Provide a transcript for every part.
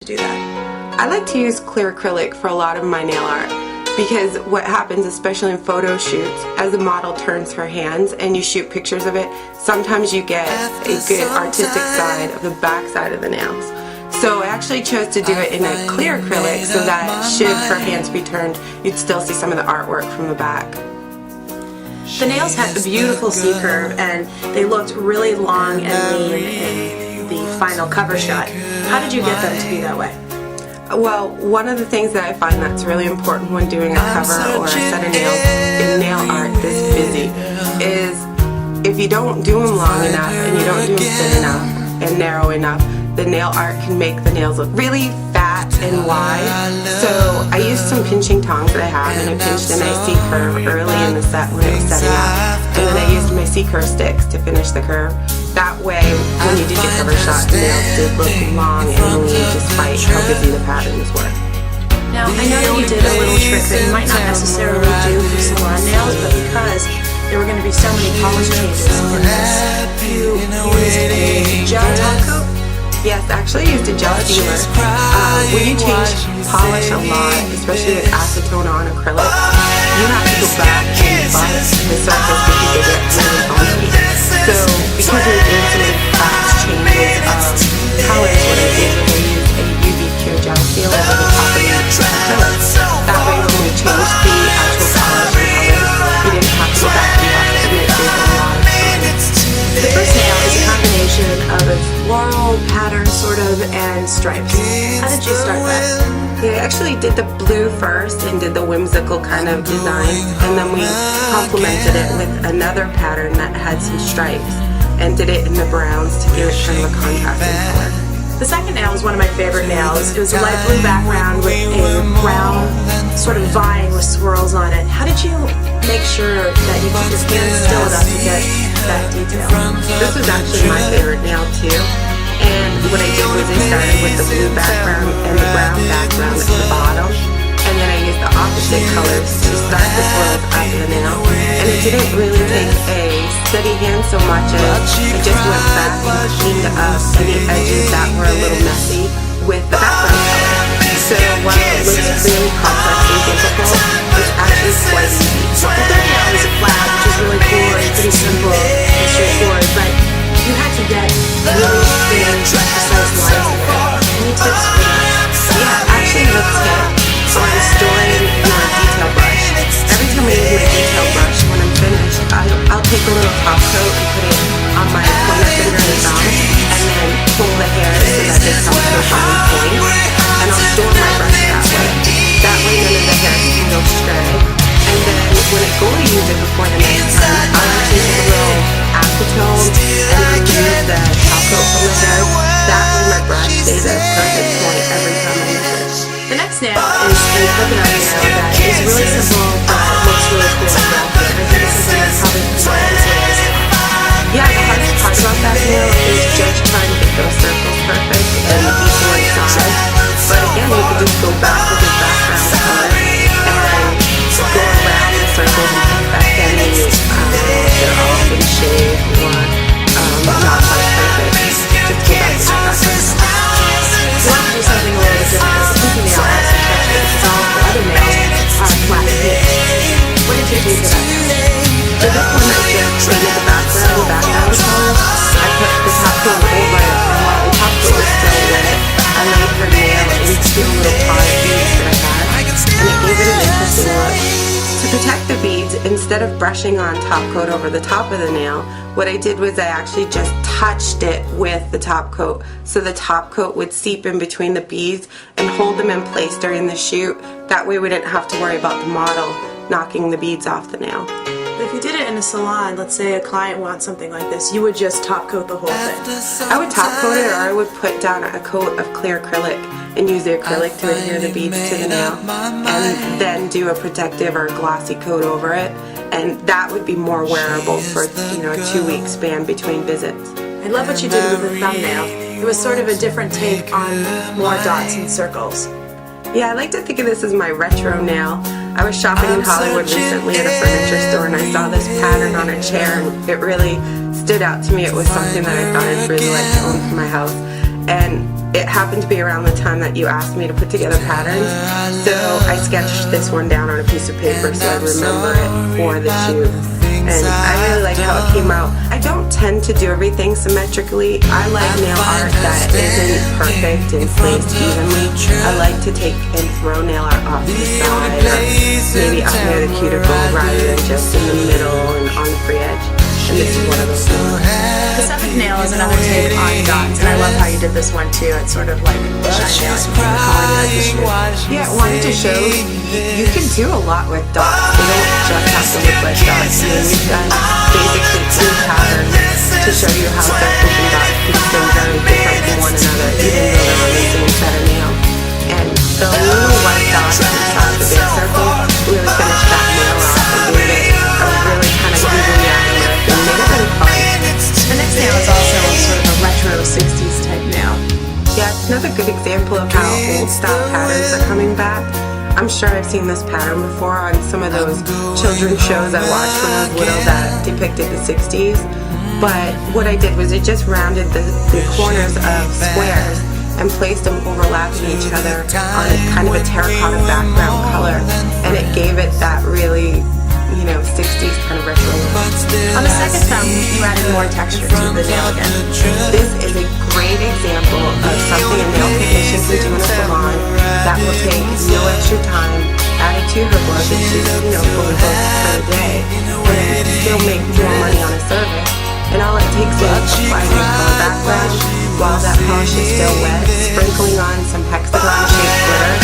do that? I like to use clear acrylic for a lot of my nail art because what happens, especially in photo shoots, as the model turns her hands and you shoot pictures of it, sometimes you get a good artistic side of the back side of the nails. So I actually chose to do it in a clear acrylic so that should her hands be turned, you'd still see some of the artwork from the back. The nails had a beautiful C-curve and they looked really long and lean in the final cover shot. How did you get them to be that way? Well, one of the things that I find that's really important when doing a cover or a set of nails in nail art this busy is if you don't do them long enough and you don't do them thin enough and narrow enough, the nail art can make the nails look really fat and wide. So I used some pinching tongs that I have, and I pinched a nice C-curve early in the set when it was setting up, and then I used my C-curve sticks to finish the curve. That way, when you did your cover shot, the nails did look long and lean despite how busy the patterns were. Now, I know that you did a little trick that you might not necessarily do for salon nails, but because there were going to be so many polish changes in this, you used a gel top coat. Yes, actually I used a gel sealer. When you change polish a lot, especially with acetone on acrylic, you have to go back and buff the surface because they get really funky. So because we were doing some of the fast changes of colors, what I did was I used a UV pure gel seal over the top of the acrylic. That way when we changed the actual polish and colors, we didn't have to go back and buff it, and it saved a lot of time. The first nail is a combination of a floral pattern sort of and stripes. How did you start that? Yeah, I actually did the blue first and did the whimsical kind of design, and then we complemented it with another pattern that had some stripes and did it in the browns to give it kind of a contrasting color. The second nail was one of my favorite nails. It was a light blue background with a brown sort of vine with swirls on it. How did you make sure that you keep your hands still enough to get that detail? This was actually my favorite nail too, and what I did was I started with the blue background and the brown background at the bottom, and then I used the opposite colors to start the swirls up the nail, and it didn't really take a steady hand so much as I just went back and cleaned up any edges that were a little messy with the background color. So while it looks really complex and difficult, it's actually quite easy. The third nail is a flat, which is really cool and pretty simple and straightforward, but you had to get really thin, precise lines in there. Any tips for that? Yeah, actually the tip on storing your detail brush. Every time I use my detail brush, when I'm finished, I'll take a little top coat and put it on my pointer finger and thumb, and then pull the hair so that they come to a fine point, and I'll store my brush that way. That way none of the hair can go stray. And then when I go to use it before the next time, I'll actually take a little acetone and remove the top coat from the hair. That way my brush stays at a perfect point every time I use it. The next nail is a coconut nail that is really simple but looks really cool as well. I think this is something that's probably designed as well. Yeah, the hardest part about that nail is just trying to get those circles perfect and equal in size. But again, you can just go back with your background color and go around the circles and perfect any they're all in shade or not quite perfect. Just go back with your background color. You want to do something a little bit different. The pinky nail has some texture because all of the other nails are flat pitch. What did you do for that nail? For this one, I just painted the background color. I put the top coat over it, and while the top coat was still wet, I laid her nail into a little pot beads that I had, and it gave it an interesting look. To protect the beads, instead of brushing on top coat over the top of the nail, what I did was I actually just touched it with the top coat, so the top coat would seep in between the beads and hold them in place during the shoot. That way we didn't have to worry about the model knocking the beads off the nail. If you did it in a salon, let's say a client wants something like this, you would just top coat the whole thing. I would top coat it, or I would put down a coat of clear acrylic and use the acrylic to adhere the beads to the nail, and then do a protective or glossy coat over it, and that would be more wearable for a 2-week span between visits. I love what you did with the thumbnail. It was sort of a different take on more dots and circles. Yeah, I like to think of this as my retro nail. I was shopping in Hollywood recently at a furniture store, and I saw this pattern on a chair, and it really stood out to me. It was something that I thought I'd really like to own for my house, and it happened to be around the time that you asked me to put together patterns, so I sketched this one down on a piece of paper so I'd remember it for the shoot. And I really like how it came out. I don't tend to do everything symmetrically. I like nail art that isn't perfect and placed evenly. I like to take and throw nail art off to the side, or maybe up near the cuticle rather than just in the middle and on the free edge. And this is one of those things. The seventh nail is another take on dots, and I love how you did this one too. It's sort of like the shine nail. Yeah, I wanted to show you can do a lot with dots. They don't just have to look like dots. You know, we've done basically 2 patterns to show you how circles and dots can still very different from one another, even though they're on the same set of nail. And the little white dots inside the big circle really finished that nail off and gave it a really kind of googly eye look and made it really fun. The next nail is also sort of a retro 60s type nail. Yeah, it's another good example of how old style patterns are coming back. I'm sure I've seen this pattern before on some of those children's shows I watched when I was little that depicted the 60s. But what I did was I just rounded the corners of squares and placed them overlapping each other on kind of a terracotta background color. And it gave it that really, you know, 60s kind of retro look. On the second thumb, you added more texture to the nail again. This is a great example of something a nail technician can do in a salon that will take no extra time, add it to her work if she's, you know, fully booked for the day, and still make more money on a service. And all it takes is applying a color background while that polish is still wet, sprinkling on some hexagon-shaped glitter,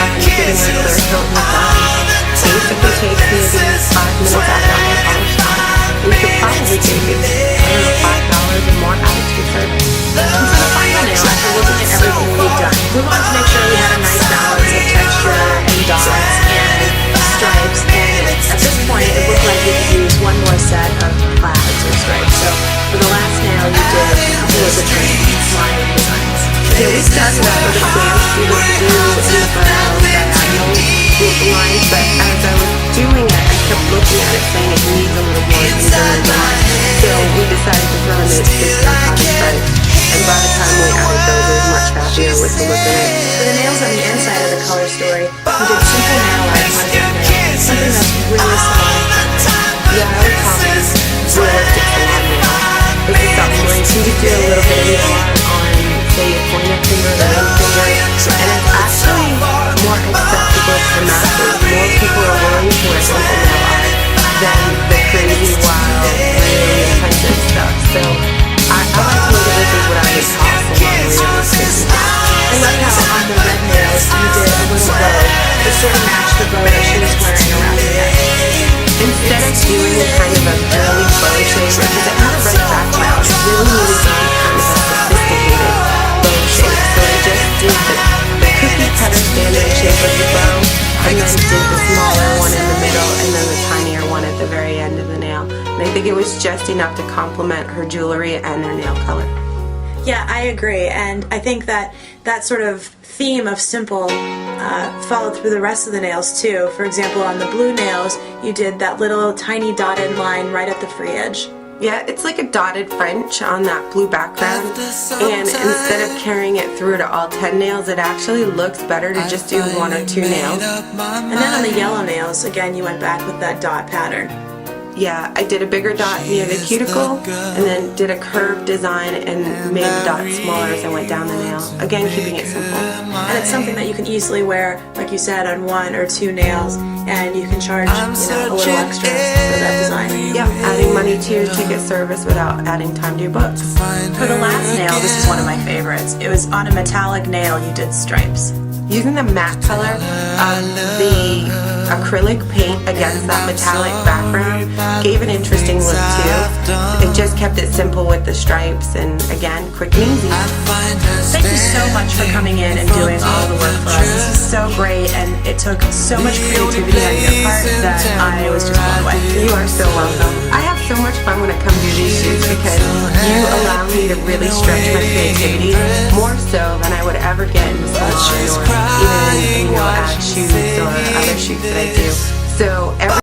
and giving it a clear coat with that. Basically takes maybe 5 minutes out of my polish time. And you could probably take it, I don't know, $5 or more out of your service. And for the final nail, after looking at everything we've done, we wanted to make sure we had a nice balance of texture and dots and stripes, and at this point it looked like we could use one more set of plaids or stripes. So for the last nail you did was a train line designs. Yeah, we started out with a slant through the blue and the brown diagonal lines, but as I was doing it, I kept looking at it saying it needs a little more design. So we decided to throw in this terracotta stripe, and by the time we added those, I was much happier with the look of it. For the nails on the inside of the color story, you did simple nail art on your nail, something that's really salon friendly. Yeah, I would call this realistic salon nail. It's a software. You can just do a little bit of nail art on, say, your pointer finger or ring finger, and it's actually more acceptable to masses. More people are willing to wear simple nail art than the crazy, wild, really intensive stuff. So I like to look at this as what I would call salon realistic. I love how on the red nails you did a little bow that sort of matched the bow that she was wearing around her neck. Instead of doing kind of a girly bow shape, because it had a red background, it really needed to be kind of a sophisticated bow shape. So I just did the cookie cutter standard shape of the bow, and then did the smaller one in the middle, and then the tinier one at the very end of the nail. And I think it was just enough to complement her jewelry and her nail color. Yeah, I agree, and I think that that sort of theme of simple followed through the rest of the nails too. For example, on the blue nails, you did that little tiny dotted line right at the free edge. Yeah, it's like a dotted French on that blue background, and instead of carrying it through to all 10 nails, it actually looks better to just do 1 or 2 nails. And then on the yellow nails, again, you went back with that dot pattern. Yeah, I did a bigger dot near the cuticle, and then did a curved design and made the dot smaller as I went down the nail. Again, keeping it simple. And it's something that you can easily wear, like you said, on 1 or 2 nails, and you can charge, a little extra for that design. Yeah, adding money to your ticket service without adding time to your books. For the last nail, this is one of my favorites. It was on a metallic nail, you did stripes. Using the matte color of the acrylic paint against that metallic background gave an interesting look too. It just kept it simple with the stripes, and again, quick and easy. Thank you so much for coming in and doing all the work for us. This is so great, and it took so much creativity on your part that I was just blown away. You are so welcome. I have so much fun when I come do these shoots because you allow me to really stretch my creativity more so than I would ever get in the salon or even, at shoots or other shoots that I do. So